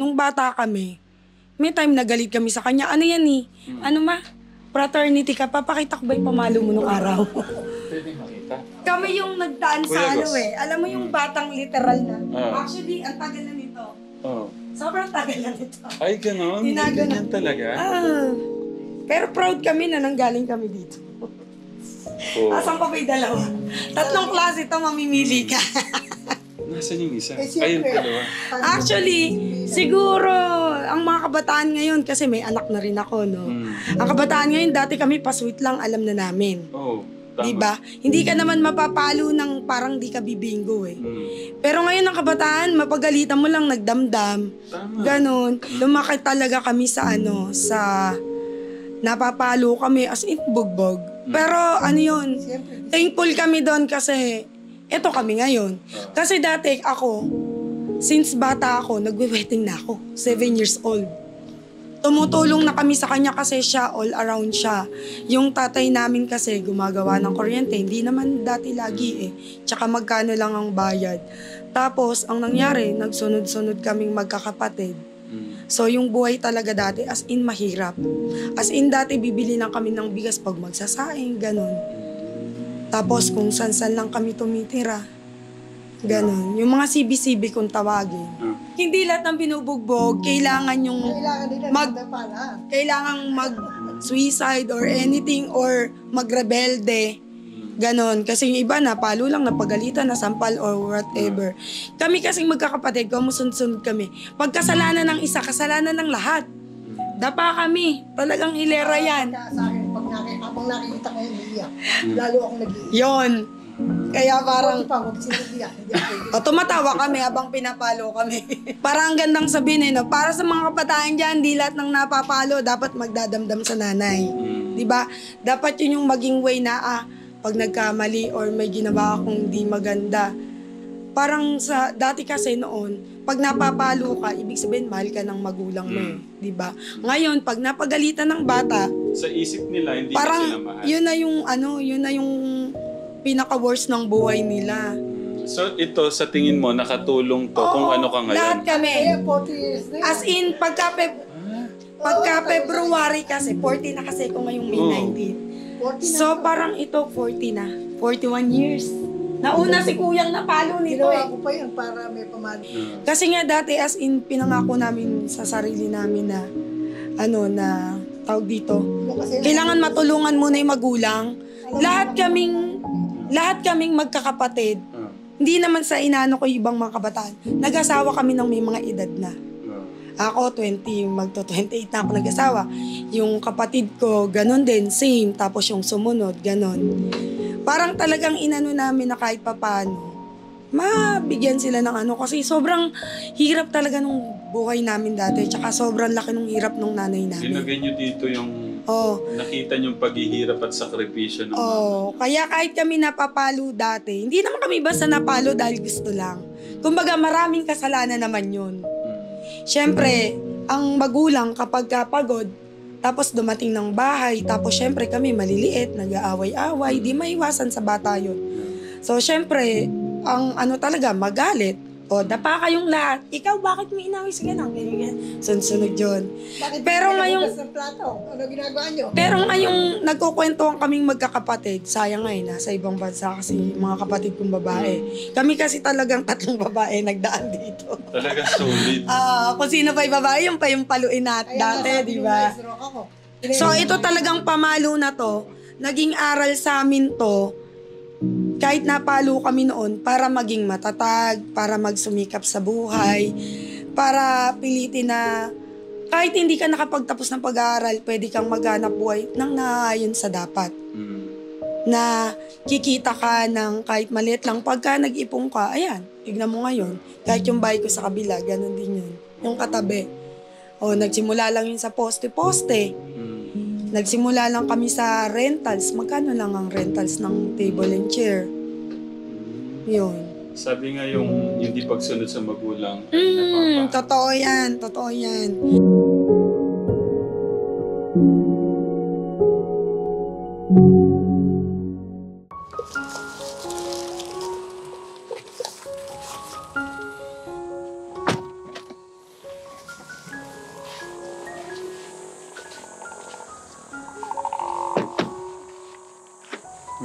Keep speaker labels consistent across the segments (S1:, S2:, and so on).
S1: nung bata kami, may time na galit kami sa kanya. Ano yan eh? Ano ma? Fraternity ka, papakita ko ba yung pamalo mo nung araw?
S2: Pwede makita.
S1: Kami yung nagdaan
S2: Kuya
S1: sa ano
S2: Gus.
S1: eh. Alam mo yung batang literal na.
S2: Ah.
S1: Actually, ang tagal na nito.
S2: Oh.
S1: Sobrang tagal na nito.
S2: Ay, ganon?
S1: Tinago na.
S2: Ganyan talaga?
S1: Pero proud kami na nanggaling kami dito.
S2: Oh.
S1: Asan pa ba yung dalawa? Tatlong klase ito, mamimili ka.
S2: Nasaan yung isa? Ayun,
S3: Eh, siyempre.
S2: dalawa.
S1: Actually, siguro, ang mga kabataan ngayon, kasi may anak na rin ako, no? Ang kabataan ngayon, dati kami pa-sweet lang, alam na namin.
S2: Oh, tama.
S1: Diba? Hindi ka naman mapapalo ng parang di ka bibingo eh. Pero ngayon ang kabataan, mapagalitan mo lang, nagdamdam.
S2: Tama.
S1: Ganon. Lumaki talaga kami sa ano, sa napapalo kami as in bugbog. Pero ano yun,
S3: Siyempre.
S1: thankful kami doon kasi eto kami ngayon. Kasi dati ako, since bata ako, nagwe-wedding na ako. 7 years old. Tumutulong na kami sa kanya kasi siya, all around siya. Yung tatay namin kasi gumagawa ng kuryente, hindi naman dati lagi eh. Tsaka magkano lang ang bayad. Tapos, ang nangyari, nagsunod-sunod kaming magkakapatid. So, yung buhay talaga dati, as in mahirap. As in dati, bibili lang kami ng bigas pag magsasaing, ganun. Tapos, kung san-san lang kami tumitira. Ganun. Yung mga CB-CB kung tawagin. Hindi lahat ng binubugbog, kailangan yung
S3: Kailangan nila
S1: Mag-
S3: nagdapalaan.
S1: kailangang mag-suicide or anything or magrebelde. Ganon. Kasi yung iba napalo lang, napagalitan, nasampal or whatever. Kami kasing magkakapatid, kumusunod-sunod kami. Pagkasalanan ng isa, kasalanan ng lahat. Dapa kami. Talagang hilera yan.
S3: Kaya sa akin, habang nakikita ko yung umiiyak, lalo akong nag-iiyak.
S1: Yon. Kaya parang
S3: Huwag pa, huwag sila umiiyak. Hindi ako pwede.
S1: o, tumatawa kami habang pinapalo kami. Parang ang gandang sabihin eh, no? Para sa mga kabataan dyan, di lahat ng napapalo dapat magdadamdam sa nanay. Di ba? Dapat yun yung maging way na, pag nagkamali or may ginawa akong di maganda. Parang sa, dati kasi noon, pag napapalo ka, ibig sabihin, mahal ka ng magulang mo eh. Di ba? Ngayon, pag napagalitan ng bata,
S2: Sa isip nila, hindi na sila
S1: parang
S2: mahal.
S1: yun na yung pinaka-worst ng buhay nila.
S2: So, ito, sa tingin mo, nakatulong to kung ano ka ngayon?
S1: Lahat kami.
S3: Kaya 40 years na yun.
S1: As in, pagka February kasi, 40 na kasi ko ngayong May 19.
S3: 40 na
S1: So, parang ito, 40 na. 41 years. Nauna si Kuyang napalo nito
S3: Ginawa
S1: eh.
S3: ko pa yun para may pamalo.
S1: Kasi nga dati, as in, pinangako namin sa sarili namin na, na, tawag dito,
S3: Yung kasi
S1: kailangan matulungan muna yung magulang. Lahat kaming magkakapatid. Hindi naman sa inano ko yung ibang mga kabataan. Nag-asawa kami ng may mga edad na. Ako, 20, magto-28 na ako nag-asawa. Yung kapatid ko, ganun din, same. Tapos yung sumunod, ganun. Parang talagang inano namin na kahit papano, mabigyan sila ng ano. Kasi sobrang hirap talaga nung buhay namin dati. Tsaka sobrang laki nung hirap nung nanay namin.
S2: Linagay nyo dito yung nakita yung paghihirap at sakripisyo ng
S1: Kaya kahit kami napapalo dati, hindi naman kami basta napalo dahil gusto lang. Kumbaga maraming kasalanan naman yun. Siyempre, ang magulang kapag kapagod, tapos dumating ng bahay, tapos siyempre kami maliliit, nag-aaway-away, di maiwasan sa bata yun. So siyempre, ang talaga, magalit. O, dapa kayong lahat. Ikaw, bakit may inaway sa ganang? Ganyan. Sunod yun.
S3: Bakit
S1: Pero
S3: hindi
S1: ngayong-
S3: nagugas ng plato? Ano ginagawa nyo?
S1: Pero ngayong nagkukwentuhan kaming magkakapatid, sayang nga nasa ibang bansa kasi mga kapatid kong babae. Kami kasi talagang 3 babae nagdaan dito.
S2: Talagang solid.
S1: Kung sino pa yung babae, yung pa yung paluin natin dati, di ba?
S3: Stroke ako.
S1: So ito talagang pamalo na to, naging aral sa amin to, kahit napalo kami noon, para maging matatag, para magsumikap sa buhay, para pilitin na kahit hindi ka nakapagtapos ng pag-aaral, pwede kang maghanap buhay nang naayon sa dapat. Na kikita ka ng kahit maliit lang, pagka nag-ipong ka, ayan, tignan mo ngayon, kahit yung bahay ko sa kabila, ganun din yun, yung katabi. Nagsimula lang yun sa poste-poste. Nagsimula lang kami sa rentals. Magkano lang ang rentals ng table and chair? Yun.
S2: Sabi nga yung hindi pagsunod sa magulang.
S1: Totoo yan. Totoo yan.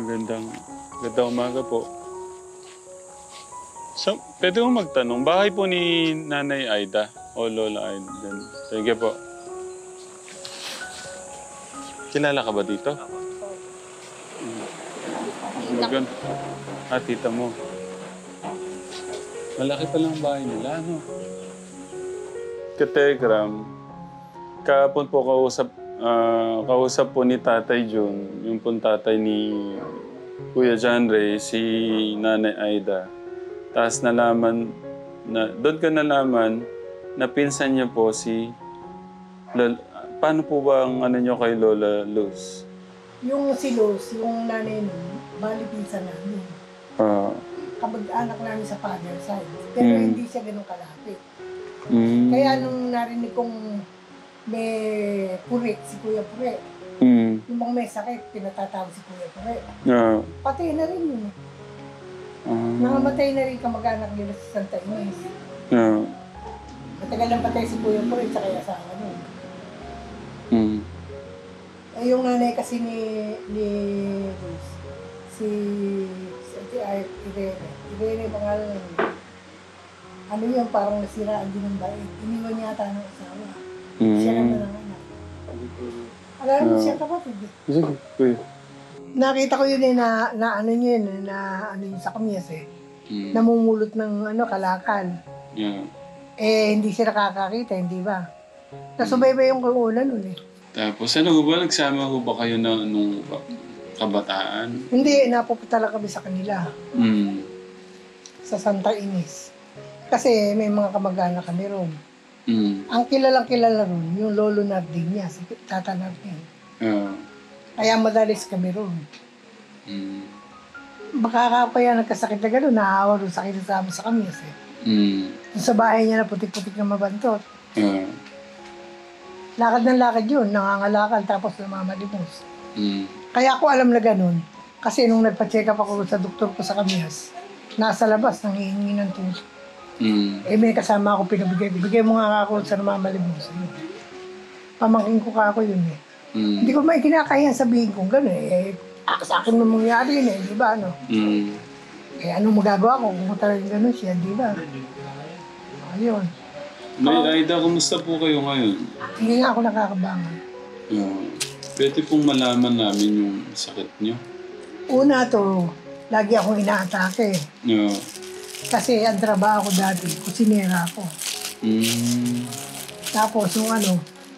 S2: Magandang umaga po. So, pwede mo magtanong, bahay po ni Nanay Aida o Lola Aida? Sige po. Kilala ka ba dito? Maganda. Tita mo. Malaki pa lang bahay nila, ano? Kategram, kahapon po kausap po ni Tatay Jun, yung pong tatay ni Kuya John Ray, si Nanay Aida. Tapos doon ka nalaman na pinsan niya po si paano po ba ang ano niyo kay Lola Luz?
S3: Yung si Luz, yung nanay nun, bali pinsan namin. Kamag-anak namin sa father side. Pero hindi siya ganun kalapit. Kaya nung narinig kong may pure, si Kuya Pure, yung mga may sakit, pinatatawag si Kuya Pure. Patay na rin yun. Nangamatay na rin kamag-anak nila sa Santa Ines. Matagal lang patay si Kuya Pure, sa kaya asawa nun. Eh, yung nanay kasi ni Luz, si Irene pangalan niya. Ano yun, parang nasiraan din ng bait. Iniwan niya ata ng asawa. Siya naman ang anak. Alam mo siya kapatid.
S2: Sige, kuya.
S3: Nakita ko yun na ano niya yun, na ano yun sa kamyas eh. Namumulot ng kalakal. Hindi siya nakakakita, hindi ba? Nasubaybay yung una nun eh.
S2: Tapos ano ba, nagsama ho ba kayo nung kabataan?
S3: Hindi, napupunta lang kami sa kanila. Sa Santa Ines. Kasi may mga kamag-anak kami ron. Ang kilalang-kilala ron, yung lolo Nardin niya, si Tata Nardin. Kaya madalis kami ron. Baka kaya nagkasakit na gano'n, nahawa ron sa kinasama sa kamyas eh. Sa bahay niya na putik-putik na mabantot. Lakad ng lakad yun, nangangalakal tapos namamalimos. Kaya ako alam na gano'n. Kasi nung nagpa-check up ako sa doktor ko sa kamyas, nasa labas, nangihingi ng tulong. May kasama ako pinabigay. Bigay mo nga ako sa namamalimos. Pamangkin ko ka ako yun eh. Hindi ko may kinakaya sabihin kong gano'n eh. Sa akin naman mangyari yun eh, di ba ano? Anong magagawa ko kung talagang gano'n siya, di ba? Ayun.
S2: Nay Aida, kumusta po kayo ngayon?
S3: Hindi nga ako nakakabangan.
S2: Pwede pong malaman namin yung sakit niyo?
S3: Una to, lagi akong inaatake. Kasi ang trabaho ko dati, kusinera ako. Tapos yung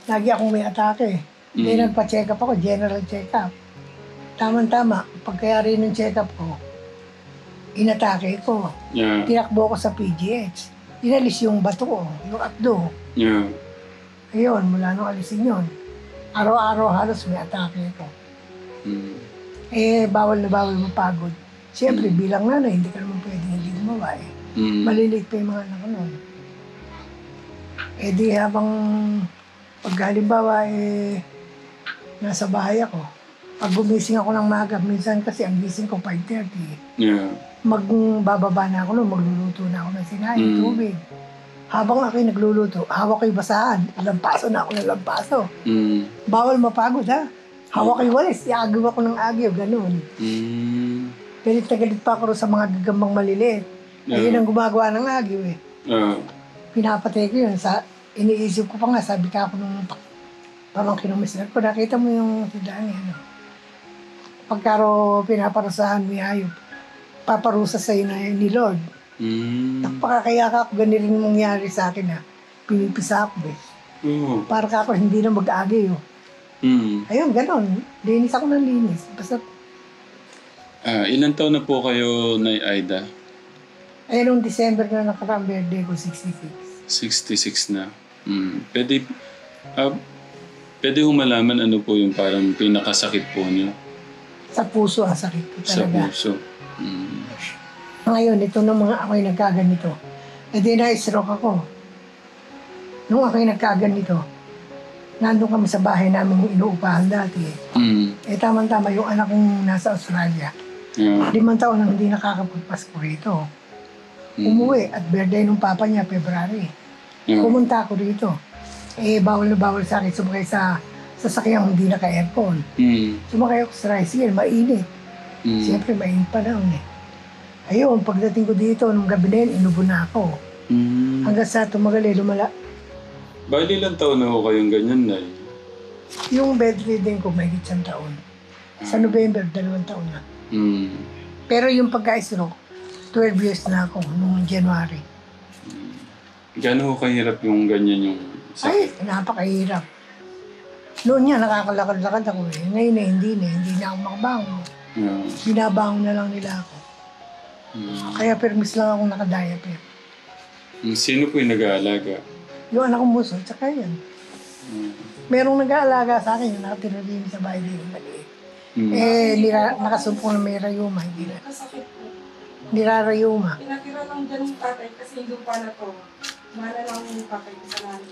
S3: lagi akong may atake. Then nagpa-check up ako, general check up. Tama-tama, pagkayari ng check up ko, inatake ko. Tinakbo ko sa PGH. Inalis yung bato ko, yung abdo. Ayun, mula nung alisin yun. Araw-araw halos may atake ko. Bawal na bawal mapagod. Siyempre, bilang nanay, hindi ka naman pwedeng hindi gumawa eh. Maliliit pa yung mga anak nun. Di habang paghalimbawa nasa bahay ako, pag gumising ako ng maga, minsan kasi ang gising ko 5:30. Magbababa na ako nun, magluluto na ako ng sinaing, tubig. Habang ako'y nagluluto, hawak ko'y basahan, lampaso na ako ng lampaso. Bawal mapagod ha. Hawak ko'y walis, iagaw ako ng agyo, ganun. Galit na galit pa ako sa mga gagambang maliliit. Ayun ang gumagawa ng agyo eh. Pinapatay ko yun. Iniisip ko pa nga, sabi ka ako nung pamangkin ng mister ko, nakita mo yung tidaan niya. Pagkaro pinaparusahan mo yung hayop, paparusa sa'yo na ni Lord. Napakakaya ka ako, ganun rin mangyari sa akin ha. Pinipisa ako eh. Para ka ako hindi na mag-agay oh. Ayun, ganun. Linis ako ng linis. Basta
S2: ilan taon na po kayo, Nay Aida?
S3: Nung December na nakaraang birthday ko, 66.
S2: 66 na. Pwede ho malaman ano po yung parang pinakasakit po niyo?
S3: Sa puso ang sakit ko talaga.
S2: Sa puso.
S3: Ngayon, ito nung mga ako'y nagkaganito. Na-stroke ako. Nung ako'y nagkaganito, nandun kami sa bahay namin yung inuupahan dati. Tama-tama yung anak kong nasa Australia. 5 taon nang hindi nakakapagpasko rito. Umuwi at birthday nung papa niya, February. Pumunta ako rito. Bawal na bawal sa akin sumakay sa sasakyang hindi naka-aircon. Sumakay ako sa tricycle, mainit. Siyempre, mainit pa lang eh. Ayun, pagdating ko dito, nung gabi na yun, inubo na ako. Hanggang sa tumagal eh, lumala.
S2: Bali ilang taon na ho kayong ganyan, Nay?
S3: Yung bedridden ko, may 1 taon. Sa November, 2 taon na. Pero yung pagka-stroke, 12 years na ako nung January.
S2: Gano'n ho kahirap yung ganyan yung
S3: Ay,
S2: sakit?
S3: napakahirap. Noon niya, nakakalakad-lakad ako eh. Ngayon eh, hindi na ako makabangon. Binabangon na lang nila ako. Kaya permis lang akong nakadiaper.
S2: Sino po yung nag-aalaga?
S3: Yung anak kong buso, tsaka yan. Merong nag-aalaga sa akin, yung nakatira din sa bahay din, maliit. Nakasumpong na may rayuma, hindi na.
S1: Kasakit po.
S3: Nirarayuma.
S1: Pinatira lang dyan ng tatay kasi yung lupa na to. Mana lang yung tatay sa namin.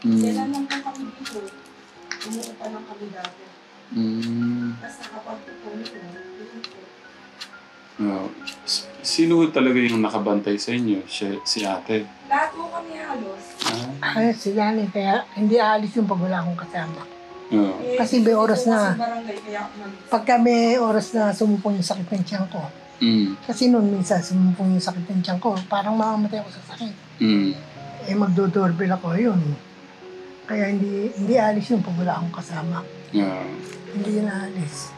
S1: Kailan lang po kami dito. Umuupa lang kami dati. Tapos nakapagpupunit ko.
S2: Sino talaga yung nakabantay sa inyo? Si ate?
S1: Lahat mo kami halos.
S3: Ay, sila kaya hindi aalis yung pag wala akong kasama.
S1: Eh,
S3: Kasi may oras na.
S1: Sa barangay, kaya umalis.
S3: Pagka may oras na sumupong yung sakit ng tiyan ko. Kasi noon minsan sumupong yung sakit ng tiyan ko, parang mamamatay ako sa sakit. Eh magdodoorbell ako, yun. Kaya hindi alis yung pag wala akong kasama. Hindi yun aalis.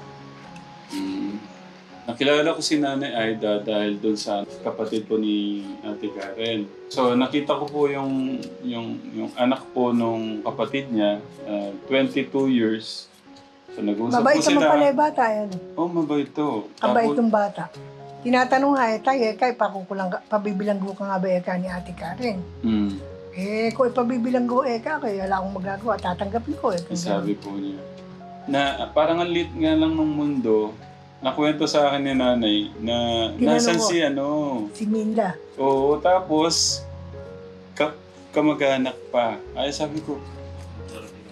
S2: Nakilala ko si Nanay Aida dahil doon sa kapatid po ni Ate Karen. So nakita ko po yung anak po nung kapatid niya, 22 years. So nag-usap
S3: Mabait
S2: po
S3: naman
S2: sila.
S3: pala yung bata yan.
S2: Oh, mabait to.
S3: Kabait yung bata. Tinatanong nga, kay pabibilanggo ka nga ba ni Ate Karen? Eh, kung ipabibilanggo kaya wala akong magagawa, tatanggapin ko
S2: Sabi po niya. Na parang ang lit nga lang ng mundo, nakwento sa akin ni Nanay na nasan si
S3: si Minda.
S2: Oo, tapos kamag-anak pa. Ay, sabi ko,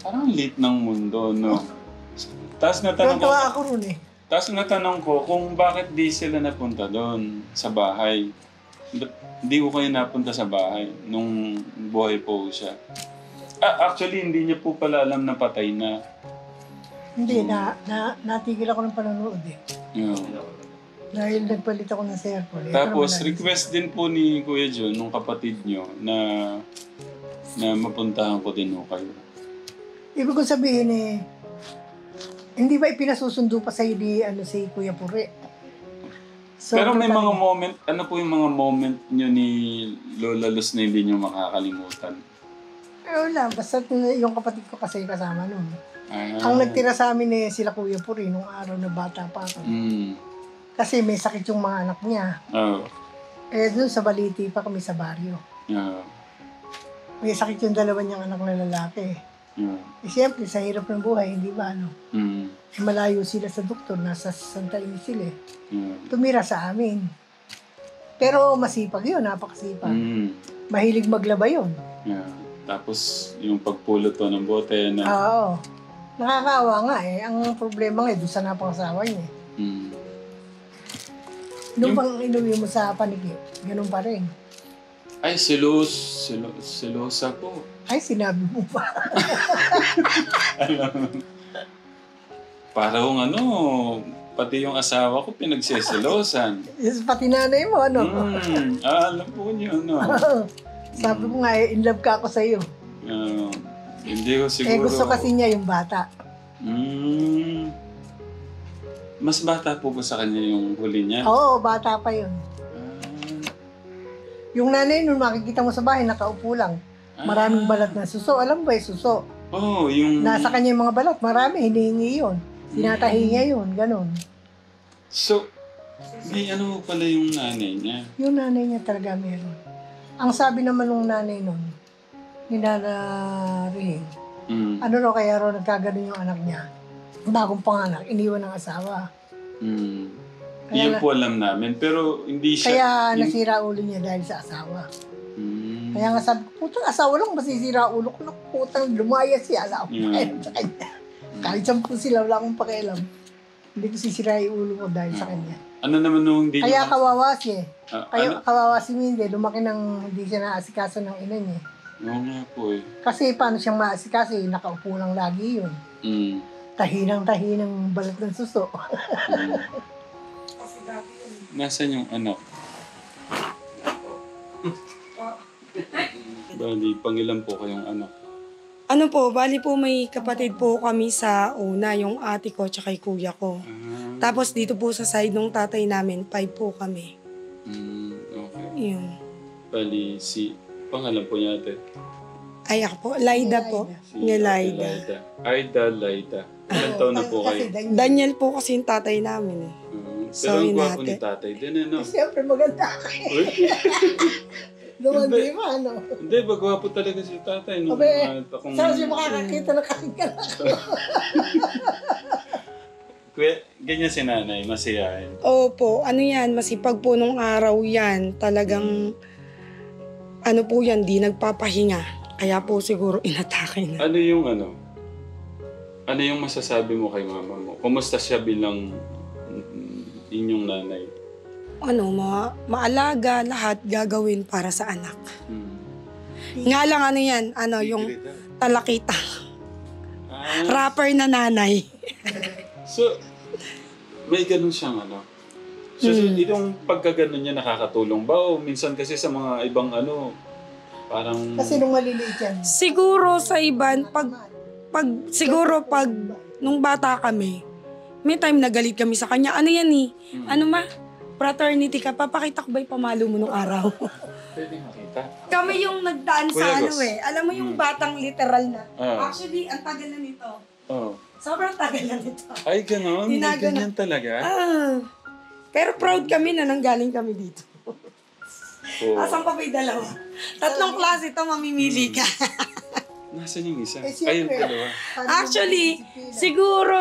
S2: parang lit ng mundo, no? Tapos natanong ko,
S3: Tuwa ako ron eh.
S2: Tapos natanong ko kung bakit di sila napunta doon sa bahay. Hindi ko kayo napunta sa bahay nung buhay po siya. Actually, hindi niya po pala alam na patay na.
S3: Hindi, natigil ako ng panonood eh.
S2: Yeah.
S3: Dahil nagpalit ako ng cellphone.
S2: Tapos, request din po ni Kuya John, nung kapatid niyo, na mapuntahan ko din ho kayo.
S3: Ibig ko sabihin hindi ba ipinasusundo pa sa'yo si Kuya Pure? So,
S2: pero may mga moment, ano po yung mga moment nyo ni Lola Luz na hindi nyo makakalimutan?
S3: Wala, basta yung kapatid ko kasi kasama nun. Ang nagtira sa amin sila Kuya Pure nung araw na bata pa ako. Kasi may sakit yung mga anak niya. Doon sa Baliti pa kami sa baryo. May sakit yung dalawa niyang anak na lalaki. Siyempre, sa hirap ng buhay, hindi ba malayo sila sa doktor, nasa Santa Ines sila Tumira sa amin. Pero masipag yun, napakasipag. Mahilig maglaba yun.
S2: Tapos, yung pagpulot to ng bote na...
S3: Oo. Nakakaawa nga Ang problema nga doon sa napangasawa niya Nung bang inuwi mo sa panigip, ganun pa rin.
S2: Ay, selosa po.
S3: Ay, sinabi mo pa.
S2: Parang pati yung asawa ko pinagseselosan.
S3: Pati nanay mo,
S2: alam po niyo,
S3: Sabi ko nga, in love ka ako sa'yo.
S2: Hindi ko siguro...
S3: gusto kasi niya yung bata.
S2: Mas bata po ba sa kanya yung huli niya?
S3: Oo, bata pa yun. Yung nanay nun, makikita mo sa bahay, nakaupo lang. Maraming balat na suso. Alam mo ba suso?
S2: Oo, yung...
S3: Nasa kanya yung mga balat, marami, hinihingi yun. Tinatahi niya yun, ganun.
S2: So, may pala yung nanay niya?
S3: Yung nanay niya talaga meron. Ang sabi naman ng nanay nun, ninanarihin, kaya raw nagkaganon yung anak niya. Bagong panganak, iniwan ng asawa.
S2: Yun po alam namin, pero hindi siya...
S3: Kaya nasira ulo niya dahil sa asawa. Kaya nga sabi ko, putang asawa lang, masisira ulo ko. Putang lumaya siya, wala akong pakialam sa kanya. Kahit 10 sila, wala akong pakialam. Hindi ko sisira yung ulo ko dahil sa kanya.
S2: Ano naman nung hindi
S3: kaya kawawa siya kawawa si Mindy, lumaki nang hindi siya naasikaso ng ina niya.
S2: Oo nga po
S3: Kasi paano siyang maasikaso nakaupo lang lagi yun. Tahinang balat ng suso.
S2: Nasaan yung anak? Bali, pangilan po kayong anak?
S1: Ano po, bali po may kapatid po kami sa una, yung ate ko tsaka yung kuya ko. Tapos dito po sa side ng tatay namin, 5 po kami.
S2: Okay.
S1: Yun.
S2: Bali, pangalan po niya ate?
S1: Ay ako po, Laida po. Ni Laida.
S2: Laida. Ilan taon na po kayo?
S1: Daniel po kasi yung tatay namin eh.
S2: Pero ang
S1: Sorry
S2: gwapo
S1: natin.
S2: ni tatay din, ano?
S3: Siyempre maganda ka.
S2: Uy,
S3: Lumandi mo, ano?
S2: hindi, magwapo talaga si tatay. Nung,
S3: Abe,
S2: akong,
S3: saan siya makakakita na kalinga na ako?
S2: Kuya, ganyan si nanay, masiyahin.
S1: Opo, ano yan, masipag po nung araw yan. Talagang, ano po yan, di nagpapahinga. Kaya po siguro inatake na.
S2: Ano yung ano yung masasabi mo kay mama mo? Kumusta siya bilang inyong nanay?
S1: Ano, maalaga, lahat gagawin para sa anak. Nga lang ano yan, yung talakita. Rapper na nanay.
S2: So, may ganun siyang So, itong pagkaganon niya nakakatulong ba? O minsan kasi sa mga ibang parang...
S3: Kasi nung maliliit yan.
S1: Siguro sa iban, siguro pag nung bata kami, may time na galit kami sa kanya. Ano yan eh? Ano ma? Fraternity ka. Papakita ko ba yung pamalo mo nung araw?
S2: Pwede makita.
S1: Kami yung nagdaan sa
S2: Kuya Gus.
S1: Alam mo yung batang literal na.
S2: Ah.
S1: Actually, ang tagal na nito.
S2: Oh.
S1: Sobrang tagal na nito.
S2: Ay, ganon? May
S1: Tinago na.
S2: ganyan talaga?
S1: Pero proud kami na nanggaling kami dito.
S2: Oh.
S1: Asan pa ba yung dalawa? Tatlong klase ito, mamimili ka.
S2: Nasaan yung isa?
S3: Eh,
S2: Ayun,
S3: siyempre.
S2: dalawa.
S1: Actually, siguro,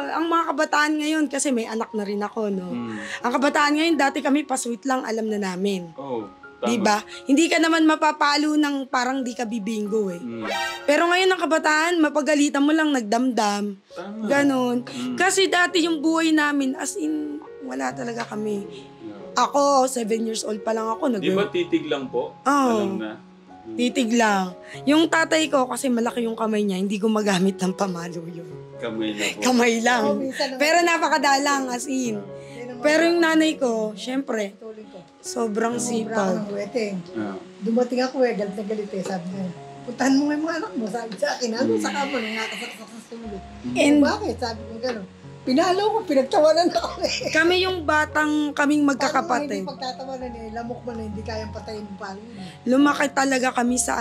S1: ang mga kabataan ngayon, kasi may anak na rin ako, no? Ang kabataan ngayon, dati kami pa-sweet lang, alam na namin.
S2: Oh, tama.
S1: Diba? Hindi ka naman mapapalo ng parang di ka bibingo eh. Pero ngayon ang kabataan, mapagalitan mo lang, nagdamdam.
S2: Tama.
S1: Ganon. Kasi dati yung buhay namin, as in, wala talaga kami. Ako, 7 years old pa lang ako.
S2: Di ba titig lang po?
S1: Oo.
S2: Alam na.
S1: Titig lang. Yung tatay ko, kasi malaki yung kamay niya, hindi gumagamit ng pamalo yun.
S2: Kamay na po.
S1: Kamay
S3: Oo,
S1: lang.
S3: minsan naman.
S1: Pero napakadalang, as in. Pero yung nanay ko, syempre,
S3: Tuloy ko.
S1: sobrang
S3: Sobra
S1: sipag.
S3: ng weteng.
S2: Ah.
S3: Dumating ako galit na galit Sabi niya, puntahan mo nga yung mga anak mo. Sabi sa akin, ano sa kama nang nakasaksak sa sulo.
S1: And
S3: Bakit? Sabi ko gano'n. Pinalo ko, pinagtawanan ako eh.
S1: kami yung batang kaming magkakapatid.
S3: Paano hindi pagtatawanan eh, lamok mo na hindi kayang patayin yung palo.
S1: Lumaki talaga kami sa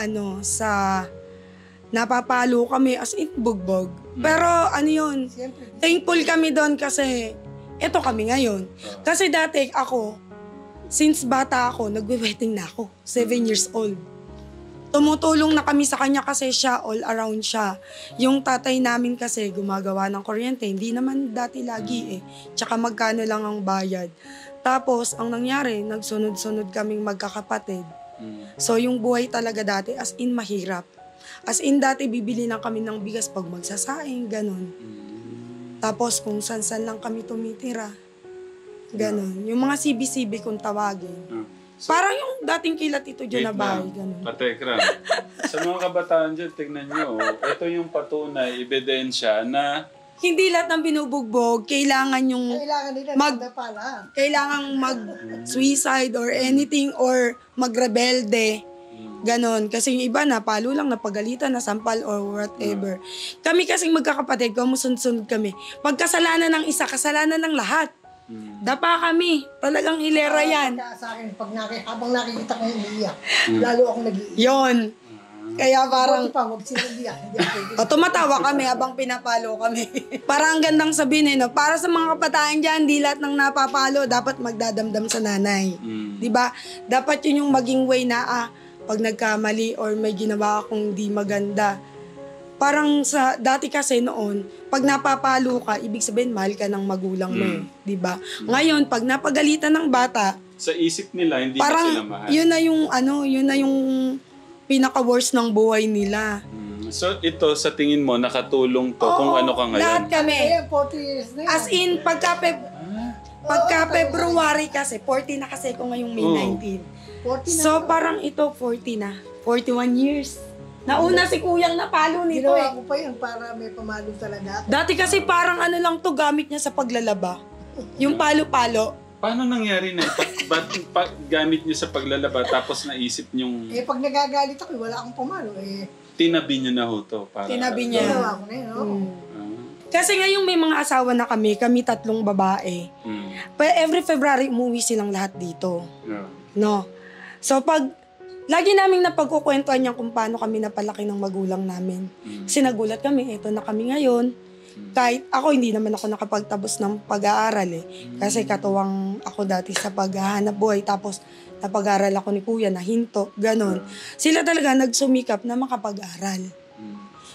S1: napapalo kami as in bugbog. Pero ano yun,
S3: Siyempre,
S1: thankful kami doon kasi eto kami ngayon. Kasi dati ako, since bata ako, nagwe-wedding na ako. 7 years old. Tumutulong na kami sa kanya kasi siya, all around siya. Yung tatay namin kasi gumagawa ng kuryente, hindi naman dati lagi eh. Tsaka magkano lang ang bayad. Tapos, ang nangyari, nagsunod-sunod kaming magkakapatid. So, yung buhay talaga dati, as in mahirap. As in dati, bibili lang kami ng bigas pag magsasaing, ganun. Tapos, kung san-san lang kami tumitira. Ganun. Yung mga CB-CB kung tawagin. Parang yung dating kila Tito John na bahay, ganun.
S2: Patekra. Sa mga kabataan dyan, tignan nyo. Ito yung patunay, ebidensya na
S1: Hindi lahat ng binubugbog, kailangan yung
S3: kailangan nila
S1: Mag-
S3: na pala.
S1: kailangang mag-suicide or anything or magrebelde. Ganon. Kasi yung iba na palo lang, napagalitan, nasampal or whatever. Kami kasing magkakapatid, kumusunod-sunod kami. Pagkasalanan ng isa, kasalanan ng lahat. Dapa kami. Talagang hilera yan.
S3: Kaya sa akin, habang nakikita ko yung umiiyak, lalo akong nag-iiyak.
S1: Yon. Kaya parang,
S3: Pa, wag sila umiiyak. Hindi ako pwede.
S1: tumatawa kami habang pinapalo kami. Parang ang gandang sabihin no? Para sa mga kabataan dyan, di lahat ng napapalo, dapat magdadamdam sa nanay. Diba? Dapat yun yung maging way na, pag nagkamali or may ginawa akong di maganda. Parang sa dati kasi noon, pag napapalo ka, ibig sabihin mahal ka ng magulang mo, di ba? Ngayon, pag napagalitan ng bata,
S2: sa isip nila, hindi
S1: parang
S2: na sila mahal.
S1: yun na yung pinaka-worst ng buhay nila.
S2: So ito, sa tingin mo, nakatulong to kung ano ka ngayon?
S1: Lahat kami.
S3: Ayan, 40 years na yan.
S1: As in, pagka February kasi, 40 na kasi ko ngayong May 19.
S3: 40 na.
S1: So parang ito, 40 na. 41 years. Nauna si Kuyang napalo nito
S3: Ginawa
S1: eh.
S3: ko pa yun para may pamalo talaga.
S1: Dati kasi parang ano lang to gamit niya sa paglalaba. Yung palo-palo.
S2: Paano nangyari na? Ba't gamit niyo sa paglalaba tapos naisip niyong
S3: Pag nagagalit ako, wala akong pumalo.
S2: tinabi niyo na ho to? Para
S1: Tinabi niya.
S3: Ginawa ko na yun, oo.
S1: Kasi ngayon may mga asawa na kami 3 babae. Every February, umuwi silang lahat dito.
S2: Yeah.
S1: No? So pag, lagi naming napagkukwentuhan niya kung paano kami napalaki ng magulang namin. Kasi nagulat kami, eto na kami ngayon. Kahit ako, hindi naman ako nakapagtapos ng pag-aaral eh. Kasi katuwang ako dati sa paghahanap buhay. Tapos napag-aaral ako ni kuya na hinto, ganon. Sila talaga nagsumikap na makapag-aral.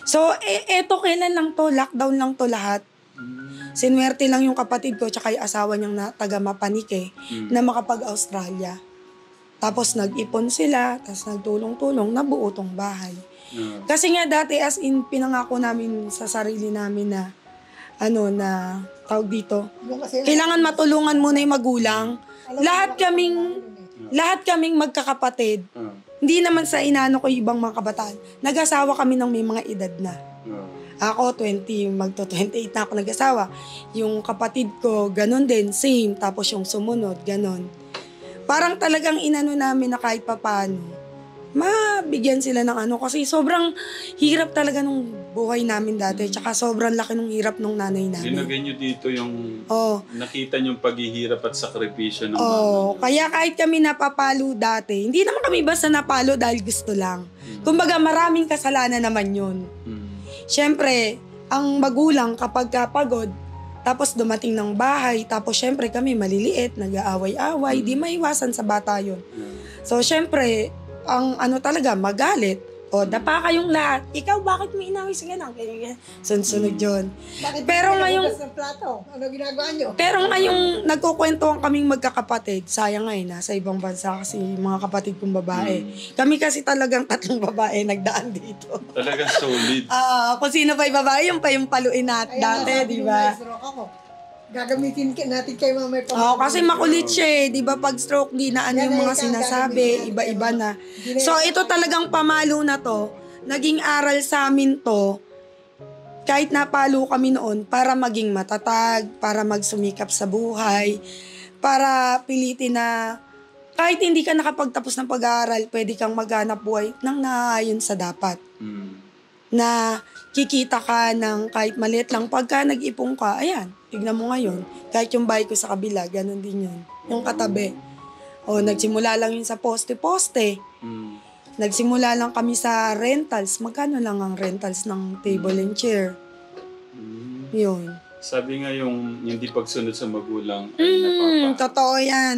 S1: So, eto kailan lang to, lockdown lang to lahat. Sinuwerte lang yung kapatid ko tsaka yung asawa niyang na taga Mapanike na makapag-Australia. Tapos nag-ipon sila, tapos nagtulong-tulong, nabuo tong bahay. Kasi nga dati as in pinangako namin sa sarili namin na na tawag dito. Kailangan matulungan muna yung magulang. Lahat kaming magkakapatid. Hindi naman sa inano ko ibang mga kabataan. Nag-asawa kami ng may mga edad na. Ako 20, magto-28 na ako nag-asawa. Yung kapatid ko ganun din, same. Tapos yung sumunod, ganun. Parang talagang inano namin na kahit papaano mabigyan sila ng kasi sobrang hirap talaga nung buhay namin dati tsaka sobrang laki nung hirap nung nanay namin.
S2: Linagay nyo dito yung nakita nyo yung paghihirap at sakripisyo ng
S1: kaya kahit kami napapalo dati, hindi naman kami basta napalo dahil gusto lang. Kumbaga maraming kasalanan naman yun. Siyempre, ang magulang kapag kapagod, tapos dumating ng bahay, tapos siyempre kami maliliit, nag-aaway-away, di maiwasan sa bata yun. So siyempre, ang talaga, magalit. O, dapa kayong lahat. Ikaw, bakit may inaway sa ganang? Sunod yun. Pero ngayong...
S3: Ano ginagawa nyo?
S1: Pero ngayong nagkukwentuhan kaming magkakapatid, sayang nga nasa ibang bansa kasi mga kapatid kong babae. Kami kasi talagang 3 babae nagdaan dito.
S2: Talagang solid.
S1: Kung sino pa yung babae, yung pa yung paluin natin dati, di ba?
S3: Gagamitin natin kay mamay
S1: kasi makulit siya di ba? Pag stroke, di na yung mga sinasabi, iba-iba na. So, ito talagang pamalo na to. Naging aral sa amin to. Kahit napalo kami noon, para maging matatag, para magsumikap sa buhay, para pilitin na kahit hindi ka nakapagtapos ng pag-aaral, pwede kang maghanap buhay nang naayon sa dapat. Na kikita ka ng kahit maliit lang. Pagka nag-ipong ka, ayan, tignan mo ngayon. Kahit yung bahay ko sa kabila, ganun din yun. Yung katabi. Nagsimula lang yun sa poste-poste. Nagsimula lang kami sa rentals. Magkano lang ang rentals ng table and chair? Yun.
S2: Sabi nga yung hindi pagsunod sa magulang ay napapa.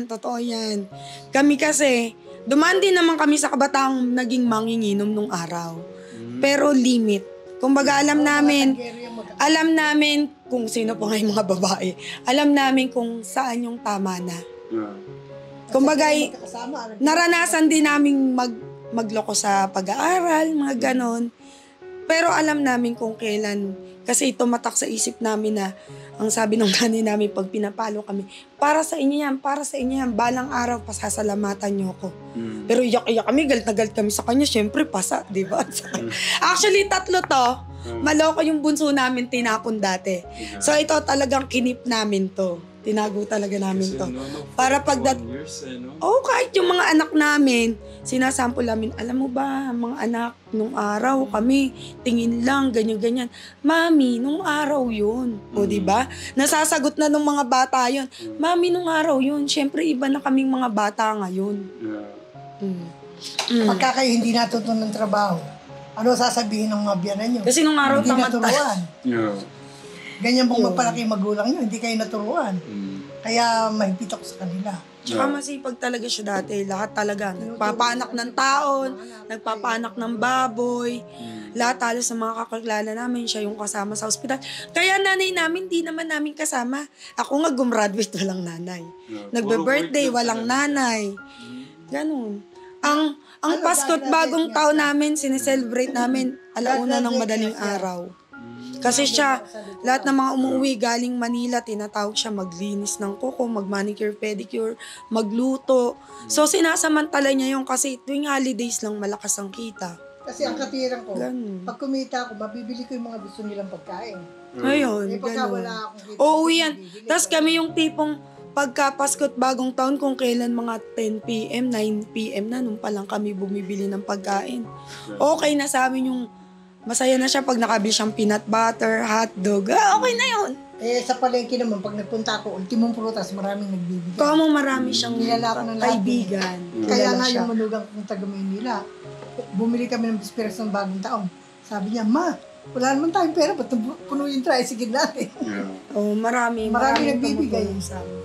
S1: Totoo yan. Kami kasi, dumaan din naman kami sa kabataang naging manginginom nung araw. Pero limit. Kumbaga alam namin kung sino po nga yung mga babae. Alam namin kung saan yung tama na. Kumbaga, naranasan din namin magloko sa pag-aaral, mga ganon. Pero alam namin kung kailan, kasi tumatak sa isip namin na, ang sabi ng nanay namin pag pinapalo kami, para sa inyo yan, balang araw pasasalamatan niyo ako. Pero iyak-iyak kami, galit na galit kami sa kanya, syempre pasa, di ba? Actually, 3 to. Maloko yung bunso namin tinapon dati. So ito talagang kinip namin to. Tinago talaga namin to. Para kahit yung mga anak namin, sinasample namin, alam mo ba, mga anak, nung araw kami, tingin lang, ganyan-ganyan. Mami, nung araw yun. O diba? Nasasagot na nung mga bata yun. Mami, nung araw yun. Siyempre, iba na kaming mga bata ngayon.
S3: Pagka kayo hindi natutunan ng trabaho, ano sasabihin ng mga biyanan nyo?
S1: Kasi nung araw
S3: hindi
S1: tamad
S3: naturuan. Ganyan pong magpalaki magulang nyo, hindi kayo naturuan. Kaya mahigpit ako sa kanila.
S1: Tsaka masipag talaga siya dati. Lahat talaga. Nagpapaanak ng taon, nagpapaanak ng baboy. Lahat halos sa mga kakilala namin, siya yung kasama sa ospital. Kaya nanay namin, di naman namin kasama. Ako nga gumraduate, walang nanay. Nagbe-birthday, walang nanay. Ganun. Ang Pasko't bagong taon namin, sineselebrate namin alauna ng madaling araw. Kasi siya, lahat ng mga umuwi galing Manila, tinatawag siya maglinis ng kuko, mag-manicure, pedicure, magluto. So sinasamantala niya yung kasi tuwing holidays lang malakas ang kita.
S3: Kasi ang katiran ko, pag kumita ako, mabibili ko yung mga gusto nilang pagkain.
S1: Ayun,
S3: Pagka
S1: ganun.
S3: wala akong kita,
S1: Oo yan. Tapos kami yung tipong pagka Pasko't Bagong Taon, kung kailan mga 10 p.m., 9 p.m. na, nung pa lang kami bumibili ng pagkain. Okay na sa amin yung masaya na siya pag nakabili siyang peanut butter, hotdog. Okay na yun.
S3: Sa palengke naman, pag nagpunta ako, ultimong prutas, maraming nagbibigay.
S1: Kamo marami siyang
S3: Nilala ko na lahat.
S1: kaibigan.
S3: Kaya
S1: Kilala
S3: nga
S1: siya.
S3: yung manugang kong taga Maynila, bumili kami ng bisperas ng bagong taon. Sabi niya, Ma, wala naman tayong pera, ba't puno yung tricycle natin?
S2: Yeah.
S1: Oh, marami
S3: Marami nagbibigay.
S1: tumutulong sa amin.